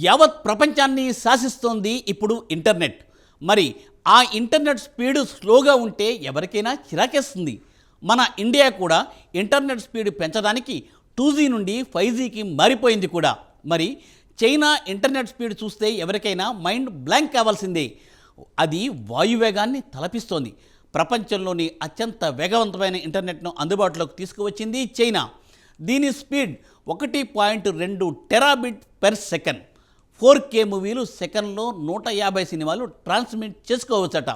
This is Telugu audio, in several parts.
యావత్ ప్రపంచాన్ని శాసిస్తోంది ఇప్పుడు ఇంటర్నెట్. మరి ఆ ఇంటర్నెట్ స్పీడ్ స్లోగా ఉంటే ఎవరికైనా చిరాకేస్తుంది. మన ఇండియా కూడా ఇంటర్నెట్ స్పీడ్ పెంచడానికి 2G నుండి 5Gకి మారిపోయింది కూడా. మరి చైనా ఇంటర్నెట్ స్పీడ్ చూస్తే ఎవరికైనా మైండ్ బ్లాంక్ కావాల్సిందే. అది వాయువేగాన్ని తలపిస్తోంది. ప్రపంచంలోని అత్యంత వేగవంతమైన ఇంటర్నెట్ను అందుబాటులోకి తీసుకువచ్చింది చైనా. దీని స్పీడ్ 1.2 టెరాబిట్ పర్ సెకండ్. 4K మూవీలు సెకండ్లో 150 సినిమాలు ట్రాన్స్మిట్ చేసుకోవచ్చట.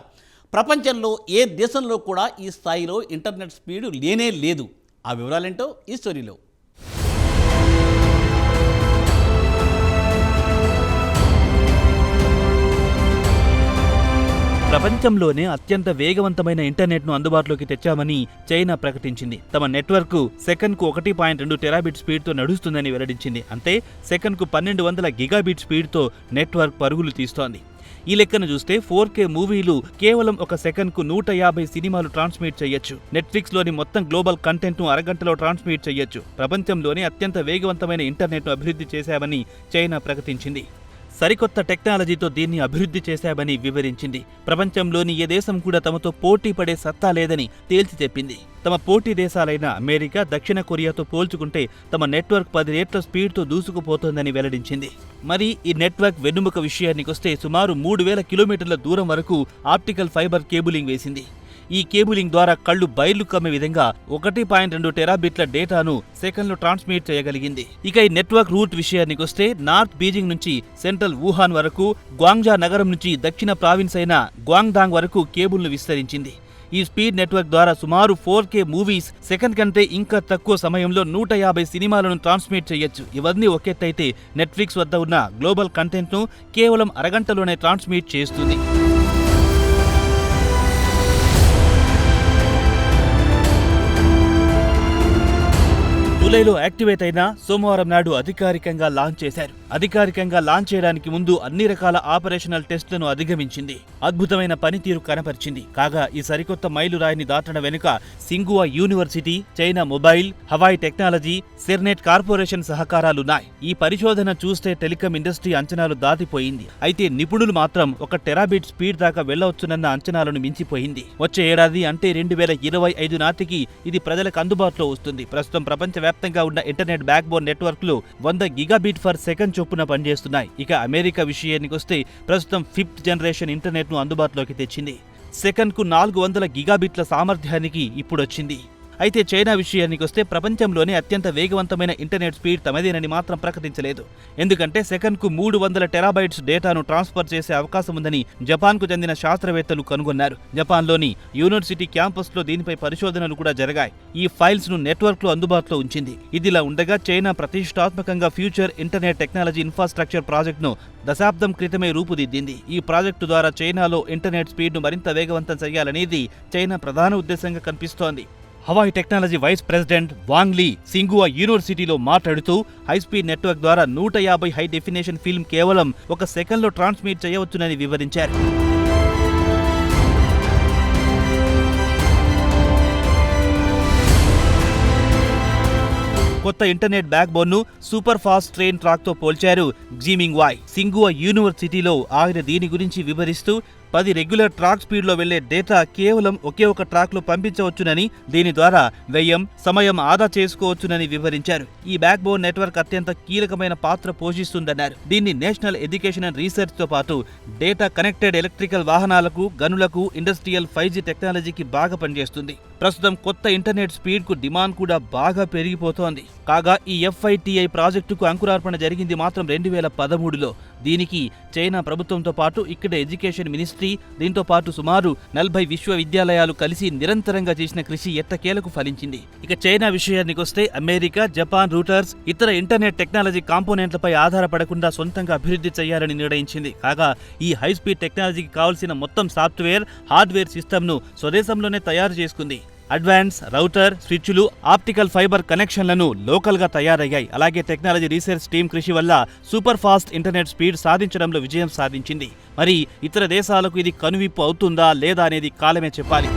ప్రపంచంలో ఏ దేశంలో కూడా ఈ స్థాయిలో ఇంటర్నెట్ స్పీడ్ లేనే లేదు. ఆ వివరాలేంటో ఈ స్టోరీలో. ప్రపంచంలోనే అత్యంత వేగవంతమైన ఇంటర్నెట్ను అందుబాటులోకి తెచ్చామని చైనా ప్రకటించింది. తమ నెట్వర్క్ సెకన్కు 1.2 టెరాబిట్ స్పీడ్తో నడుస్తుందని వెల్లడించింది. అంటే సెకన్కు 1200 గిగాబిట్ స్పీడ్తో నెట్వర్క్ పరుగులు తీస్తోంది. ఈ లెక్కను చూస్తే 4K మూవీలు కేవలం ఒక సెకన్కు 150 సినిమాలు ట్రాన్స్మిట్ చేయొచ్చు. నెట్ఫ్లిక్స్లోని మొత్తం గ్లోబల్ కంటెంట్ను అరగంటలో ట్రాన్స్మిట్ చేయొచ్చు. ప్రపంచంలోనే అత్యంత వేగవంతమైన ఇంటర్నెట్ను అభివృద్ధి చేశామని చైనా ప్రకటించింది. సరికొత్త టెక్నాలజీతో దీన్ని అభివృద్ధి చేశామని వివరించింది. ప్రపంచంలోని ఏ దేశం కూడా తమతో పోటీ పడే సత్తా లేదని తేల్చి చెప్పింది. తమ పోటీ దేశాలైన అమెరికా, దక్షిణ కొరియాతో పోల్చుకుంటే తమ నెట్వర్క్ 10 రెట్ల స్పీడ్తో దూసుకుపోతోందని వెల్లడించింది. మరి ఈ నెట్వర్క్ వెన్నుముక విషయానికొస్తే సుమారు 3000 కిలోమీటర్ల దూరం వరకు ఆప్టికల్ ఫైబర్ కేబులింగ్ వేసింది. ఈ కేబులింగ్ ద్వారా కళ్ళు బయర్లు కమ్మే విధంగా 1.2 టెరాబిట్ల డేటాను సెకండ్లో ట్రాన్స్మిట్ చేయగలిగింది. ఇక ఈ నెట్వర్క్ రూట్ విషయానికొస్తే నార్త్ బీజింగ్ నుంచి సెంట్రల్ వుహాన్ వరకు, గ్వాంగ్జా నగరం నుంచి దక్షిణ ప్రావిన్స్ అయిన గ్వాంగ్డాంగ్ వరకు కేబుల్ను విస్తరించింది. ఈ స్పీడ్ నెట్వర్క్ ద్వారా సుమారు 4K మూవీస్ సెకండ్ కంటే ఇంకా తక్కువ సమయంలో 150 సినిమాలను ట్రాన్స్మిట్ చేయొచ్చు. ఇవన్నీ ఒకెత్తైతే నెట్ఫ్లిక్స్ వద్ద ఉన్న గ్లోబల్ కంటెంట్ను కేవలం అరగంటలోనే ట్రాన్స్మిట్ చేస్తుంది. జూలైలో యాక్టివేట్ అయిన సోమవారం నాడు అధికారికంగా లాంచ్ చేశారు. అధికారికంగా లాంచ్ చేయడానికి ముందు అన్ని రకాల ఆపరేషనల్ టెస్టులను అధిగమించింది. అద్భుతమైన పనితీరు కనపరిచింది. కాగా ఈ సరికొత్త మైలురాయిని దాటడం వెనుక సింగువా university, China mobile, Huawei technology, CERNET corporation సహకారాలున్నాయి. ఈ పరిశోధన చూస్తే టెలికాం ఇండస్ట్రీ అంచనాలు దాటిపోయింది. అయితే నిపుణులు మాత్రం 1 టెరాబిట్ స్పీడ్ దాకా వెళ్లవచ్చునన్న అంచనాలను మించిపోయింది. వచ్చే ఏడాది అంటే 2025 నాటికి ఇది ప్రజలకు అందుబాటులో వస్తుంది. ప్రస్తుతం ప్రపంచవ్యాప్తంగా ఉన్న ఇంటర్నెట్ బ్యాక్బోన్ నెట్వర్క్లు 100 గిగాబిట్ పర్ సెకండ్ చొప్పున పనిచేస్తున్నాయి. ఇక అమెరికా విషయానికొస్తే ప్రస్తుతం 5th జనరేషన్ ఇంటర్నెట్ను అందుబాటులోకి తెచ్చింది. సెకండ్కు 400 గిగాబిట్ల సామర్థ్యానికి ఇప్పుడొచ్చింది. అయితే చైనా విషయానికొస్తే ప్రపంచంలోనే అత్యంత వేగవంతమైన ఇంటర్నెట్ స్పీడ్ తమదేనని మాత్రం ప్రకటించలేదు. ఎందుకంటే సెకండ్కు 300 టెరాబైట్స్ డేటాను ట్రాన్స్ఫర్ చేసే అవకాశం ఉందని జపాన్కు చెందిన శాస్త్రవేత్తలు కనుగొన్నారు. జపాన్లోని యూనివర్సిటీ క్యాంపస్లో దీనిపై పరిశోధనలు కూడా జరిగాయి. ఈ ఫైల్స్ను నెట్వర్క్లో అందుబాటులో ఉంచింది. ఇదిలా ఉండగా చైనా ప్రతిష్టాత్మకంగా ఫ్యూచర్ ఇంటర్నెట్ టెక్నాలజీ ఇన్ఫ్రాస్ట్రక్చర్ ప్రాజెక్టును దశాబ్దం క్రితమే రూపుదిద్దింది. ఈ ప్రాజెక్టు ద్వారా చైనాలో ఇంటర్నెట్ స్పీడ్ను మరింత వేగవంతం చేయాలనేది చైనా ప్రధాన ఉద్దేశంగా కనిపిస్తోంది. హవాయ్ టెక్నాలజీ వైస్ ప్రెసిడెంట్ వాంగ్ లీ సింగువా యూనివర్సిటీలో మాట్లాడుతూ హైస్పీడ్ నెట్వర్క్ ద్వారా 150 హై డెఫినేషన్ ఫిల్మ్ కేవలం 1 సెకండ్లో ట్రాన్స్మిట్ చేయవచ్చునని వివరించారు. కొత్త ఇంటర్నెట్ బ్యాక్ బోన్ను సూపర్ ఫాస్ట్ ట్రైన్ ట్రాక్తో పోల్చారు జిమింగ్ వాయ్. సింగువా యూనివర్సిటీలో ఆయన దీని గురించి వివరిస్తూ 10 రెగ్యులర్ ట్రాక్ స్పీడ్లో వెళ్లే డేటా కేవలం ఒకే ఒక ట్రాక్లో పంపించవచ్చునని, దీని ద్వారా వ్యయం, సమయం ఆదా చేసుకోవచ్చునని వివరించారు. ఈ బ్యాక్ బోన్ నెట్వర్క్ అత్యంత కీలకమైన పాత్ర పోషిస్తుందన్నారు. దీన్ని నేషనల్ ఎడ్యుకేషన్ అండ్ రీసెర్చ్తో పాటు డేటా కనెక్టెడ్ ఎలక్ట్రికల్ వాహనాలకు, గనులకు, ఇండస్ట్రియల్ 5G టెక్నాలజీకి బాగా పనిచేస్తుంది. ప్రస్తుతం కొత్త ఇంటర్నెట్ స్పీడ్కు డిమాండ్ కూడా బాగా పెరిగిపోతోంది. కాగా ఈ FITI ప్రాజెక్టుకు అంకురార్పణ జరిగింది మాత్రం 2013లో. దీనికి చైనా ప్రభుత్వంతో పాటు ఇక్కడ ఎడ్యుకేషన్ మినిస్ట్రీ, దీంతో పాటు సుమారు 40 విశ్వవిద్యాలయాలు కలిసి నిరంతరంగా చేసిన కృషి ఎట్టకేలకు ఫలించింది. ఇక చైనా విషయానికొస్తే అమెరికా, జపాన్ రూటర్స్, ఇతర ఇంటర్నెట్ టెక్నాలజీ కాంపోనెంట్లపై ఆధారపడకుండా సొంతంగా అభివృద్ధి చేయాలని నిర్ణయించింది. కాగా ఈ హైస్పీడ్ టెక్నాలజీకి కావాల్సిన మొత్తం సాఫ్ట్వేర్, హార్డ్వేర్ సిస్టమ్ను స్వదేశంలోనే తయారు చేసుకుంది. అడ్వాన్స్ రౌటర్, స్విచ్లు, ఆప్టికల్ ఫైబర్ కనెక్షన్లను లోకల్గా తయారయ్యాయి. అలాగే టెక్నాలజీ రీసెర్చ్ టీమ్ కృషి వల్ల సూపర్ ఫాస్ట్ ఇంటర్నెట్ స్పీడ్ సాధించడంలో విజయం సాధించింది. మరి ఇతర దేశాలకు ఇది కనువిప్పు అవుతుందా లేదా అనేది కాలమే చెప్పాలి.